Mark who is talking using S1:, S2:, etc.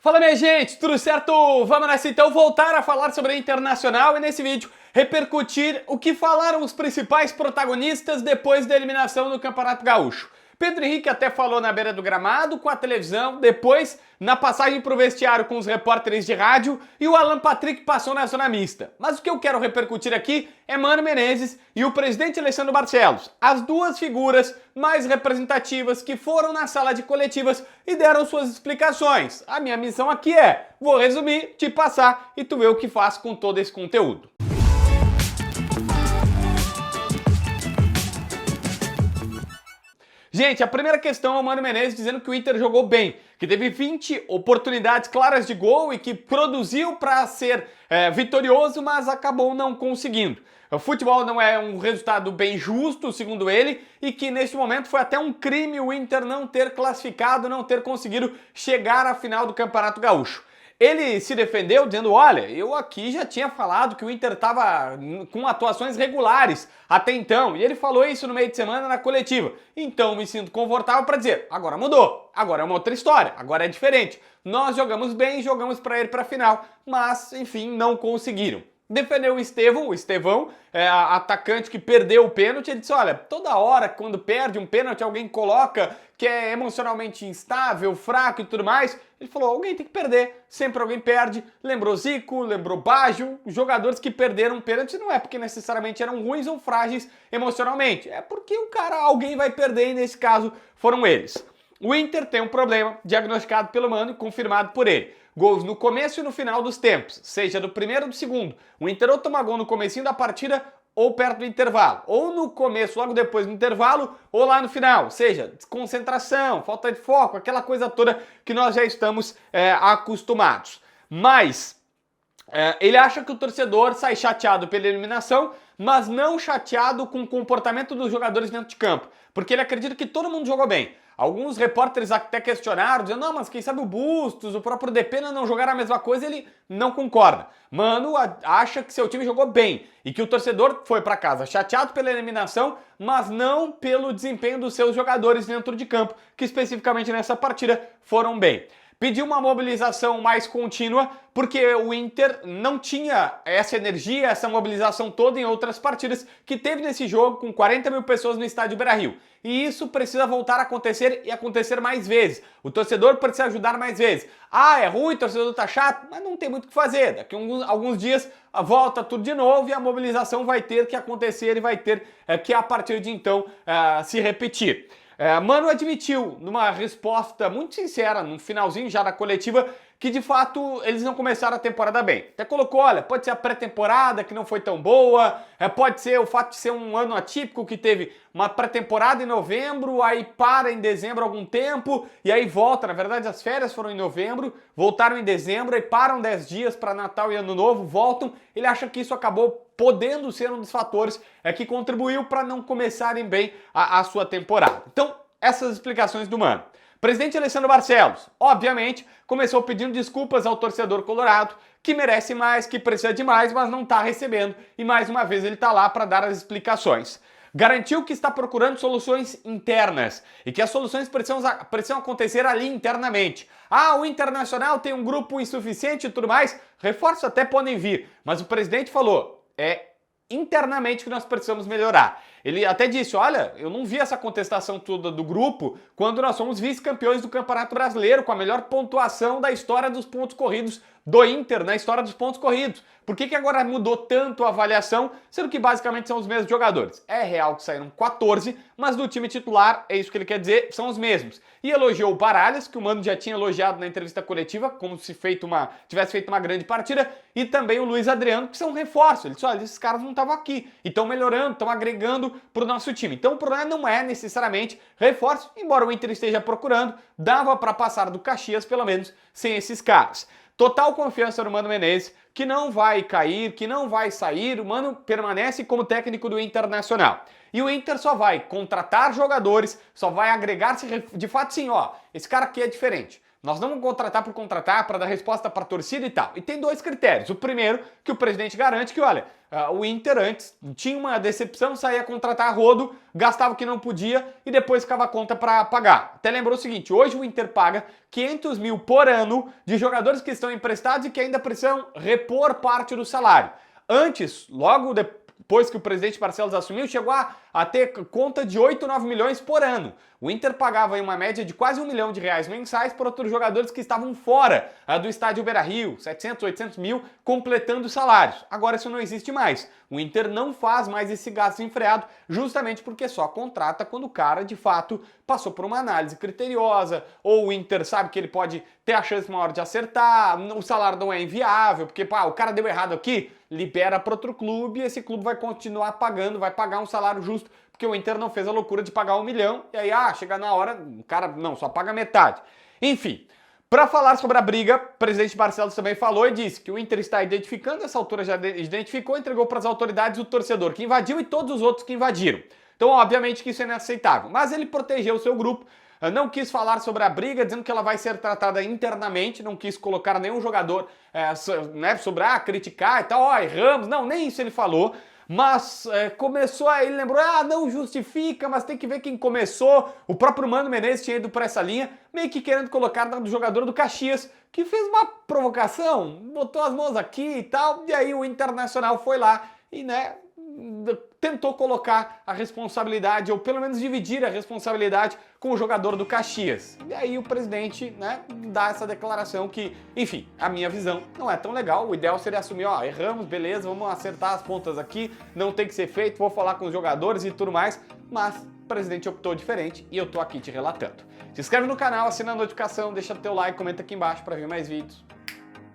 S1: Fala minha gente, tudo certo? Vamos nessa então voltar a falar sobre a Internacional e nesse vídeo repercutir o que falaram os principais protagonistas depois da eliminação do Campeonato Gaúcho. Pedro Henrique até falou na beira do gramado, com a televisão, depois na passagem para o vestiário com os repórteres de rádio e o Alan Patrick passou na zona mista. Mas o que eu quero repercutir aqui é Mano Menezes e o presidente Alessandro Barcelos, as duas figuras mais representativas que foram na sala de coletivas e deram suas explicações. A minha missão aqui vou resumir, te passar e tu vê o que faz com todo esse conteúdo. Gente, a primeira questão é o Mano Menezes dizendo que o Inter jogou bem, que teve 20 oportunidades claras de gol e que produziu para ser vitorioso, mas acabou não conseguindo. O futebol não é um resultado bem justo, segundo ele, e que neste momento foi até um crime o Inter não ter classificado, não ter conseguido chegar à final do Campeonato Gaúcho. Ele se defendeu dizendo, olha, eu aqui já tinha falado que o Inter estava com atuações regulares até então, e ele falou isso no meio de semana na coletiva. Então me sinto confortável para dizer, agora mudou, agora é uma outra história, agora é diferente. Nós jogamos bem, jogamos para ir para a final, mas enfim, não conseguiram. Defendeu o Estevão, atacante que perdeu o pênalti, ele disse, olha, toda hora quando perde um pênalti alguém coloca que é emocionalmente instável, fraco e tudo mais, ele falou, alguém tem que perder, sempre alguém perde, lembrou Zico, lembrou Baggio, jogadores que perderam pênalti não é porque necessariamente eram ruins ou frágeis emocionalmente, é porque alguém vai perder e nesse caso foram eles. O Inter tem um problema diagnosticado pelo Mano e confirmado por ele. Gols no começo e no final dos tempos, seja do primeiro ou do segundo. O Inter ou toma gol no comecinho da partida ou perto do intervalo. Ou no começo, logo depois do intervalo, ou lá no final. Seja, desconcentração, falta de foco, aquela coisa toda que nós já estamos acostumados. Mas ele acha que o torcedor sai chateado pela eliminação, mas não chateado com o comportamento dos jogadores dentro de campo. Porque ele acredita que todo mundo jogou bem. Alguns repórteres até questionaram, dizendo, não, mas quem sabe o Bustos, o próprio Depena não jogaram a mesma coisa, ele não concorda. Mano acha que seu time jogou bem e que o torcedor foi para casa chateado pela eliminação, mas não pelo desempenho dos seus jogadores dentro de campo, que especificamente nessa partida foram bem. Pediu uma mobilização mais contínua, porque o Inter não tinha essa energia, essa mobilização toda em outras partidas que teve nesse jogo com 40 mil pessoas no estádio Beira-Rio. E isso precisa voltar a acontecer e acontecer mais vezes. O torcedor precisa ajudar mais vezes. Ah, é ruim, o torcedor tá chato, mas não tem muito o que fazer. Daqui a alguns dias volta tudo de novo e a mobilização vai ter que acontecer e vai ter que a partir de então se repetir. Mano admitiu, numa resposta muito sincera, no finalzinho já da coletiva, que de fato eles não começaram a temporada bem. Até colocou, olha, pode ser a pré-temporada que não foi tão boa, pode ser o fato de ser um ano atípico que teve uma pré-temporada em novembro, aí para em dezembro algum tempo, e aí volta, na verdade as férias foram em novembro, voltaram em dezembro, aí param 10 dias para Natal e Ano Novo, voltam, ele acha que isso acabou podendo ser um dos fatores que contribuiu para não começarem bem a sua temporada. Então, essas explicações do Mano. Presidente Alessandro Barcelos, obviamente, começou pedindo desculpas ao torcedor colorado, que merece mais, que precisa de mais, mas não está recebendo, e mais uma vez ele está lá para dar as explicações. Garantiu que está procurando soluções internas e que as soluções precisam acontecer ali internamente. Ah, o Internacional tem um grupo insuficiente e tudo mais, reforços até podem vir, mas o presidente falou, internamente que nós precisamos melhorar. Ele até disse, olha, eu não vi essa contestação toda do grupo quando nós somos vice-campeões do Campeonato Brasileiro, com a melhor pontuação da história dos pontos corridos do Inter, na história dos pontos corridos. Por que agora mudou tanto a avaliação, sendo que basicamente são os mesmos jogadores? É real que saíram 14, mas do time titular, é isso que ele quer dizer, são os mesmos. E elogiou o Baralhas, que o Mano já tinha elogiado na entrevista coletiva, como se tivesse feito uma grande partida, e também o Luiz Adriano, que são um reforço. Ele disse, olha, esses caras não estavam aqui, e estão melhorando, estão agregando para o nosso time. Então o problema não é necessariamente reforço, embora o Inter esteja procurando, dava para passar do Caxias, pelo menos, sem esses caras. Total confiança no Mano Menezes, que não vai cair, que não vai sair, o Mano permanece como técnico do Internacional. E o Inter só vai contratar jogadores, só vai agregar-se, de fato sim, ó, esse cara aqui é diferente. Nós não vamos contratar por contratar para dar resposta para a torcida e tal. E tem dois critérios. O primeiro, que o presidente garante que, olha, o Inter antes tinha uma decepção, saía a contratar a rodo, gastava o que não podia e depois ficava a conta para pagar. Até lembrou o seguinte, hoje o Inter paga 500 mil por ano de jogadores que estão emprestados e que ainda precisam repor parte do salário. Antes, logo depois que o presidente Barcelos assumiu, chegou a ter conta de 8, 9 milhões por ano. O Inter pagava aí uma média de quase R$1 milhão mensais por outros jogadores que estavam fora do estádio Beira-Rio, 700, 800 mil, completando salários. Agora isso não existe mais. O Inter não faz mais esse gasto desenfreado, justamente porque só contrata quando o cara, de fato, passou por uma análise criteriosa, ou o Inter sabe que ele pode ter a chance maior de acertar, o salário não é inviável, porque o cara deu errado aqui, libera para outro clube e esse clube vai continuar pagando, vai pagar um salário justo, porque o Inter não fez a loucura de pagar 1 milhão, e aí, chega na hora, o cara, não, só paga metade. Enfim, para falar sobre a briga, o presidente Barcelos também falou e disse que o Inter está identificando, essa altura já identificou, entregou para as autoridades o torcedor que invadiu e todos os outros que invadiram. Então, obviamente que isso é inaceitável, mas ele protegeu o seu grupo, não quis falar sobre a briga, dizendo que ela vai ser tratada internamente, não quis colocar nenhum jogador sobre criticar e tal, erramos, não, nem isso ele falou. Mas começou aí, ele lembrou, não justifica, mas tem que ver quem começou. O próprio Mano Menezes tinha ido por essa linha, meio que querendo colocar do jogador do Caxias, que fez uma provocação, botou as mãos aqui e tal, e aí o Internacional foi lá e, tentou colocar a responsabilidade, ou pelo menos dividir a responsabilidade com o jogador do Caxias. E aí o presidente, dá essa declaração que, enfim, a minha visão não é tão legal. O ideal seria assumir, erramos, beleza, vamos acertar as pontas aqui, não tem que ser feito, vou falar com os jogadores e tudo mais, mas o presidente optou diferente e eu tô aqui te relatando. Se inscreve no canal, assina a notificação, deixa teu like, comenta aqui embaixo para ver mais vídeos.